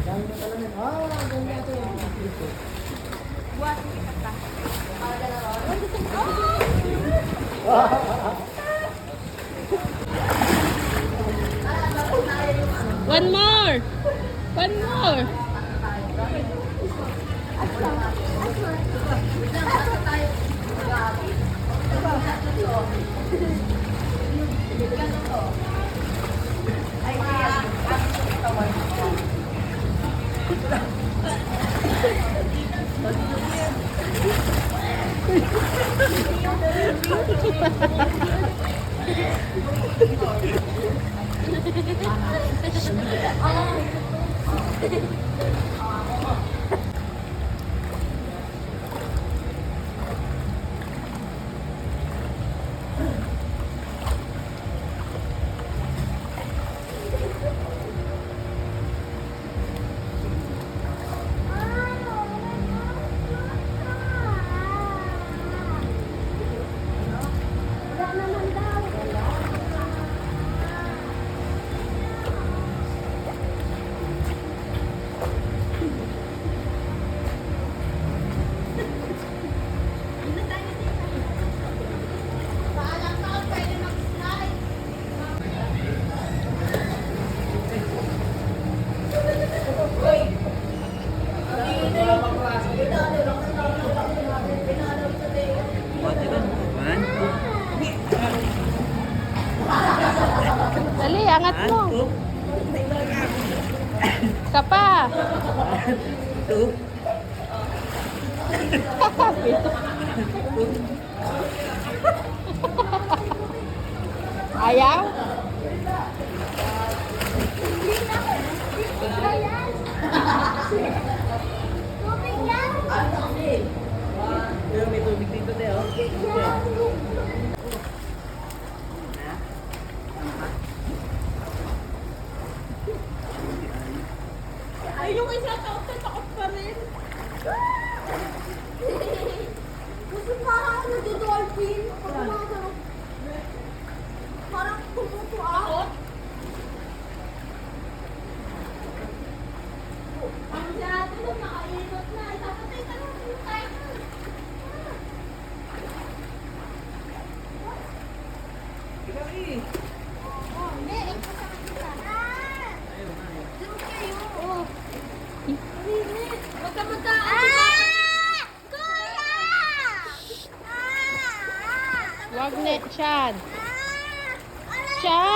Dami na talaga. Ah, ganda ito. Buwasin kita ka. One more! One more! Dali, angat mo. Ka pa. Ayaw? May tubig dito tayo. Ay, yung isa takot pa rin. Gusto parang nag-dolphin. Parang tumutuwa. Ang dati nung nakainot na. Isapatay ka lang yung timer. Ikaw eh. Oh, hindi. Ipasama kita. Diyan kayo. Oh. Huwag ka magkaan. Kuya! Wag na, Chan. Ah! Chan!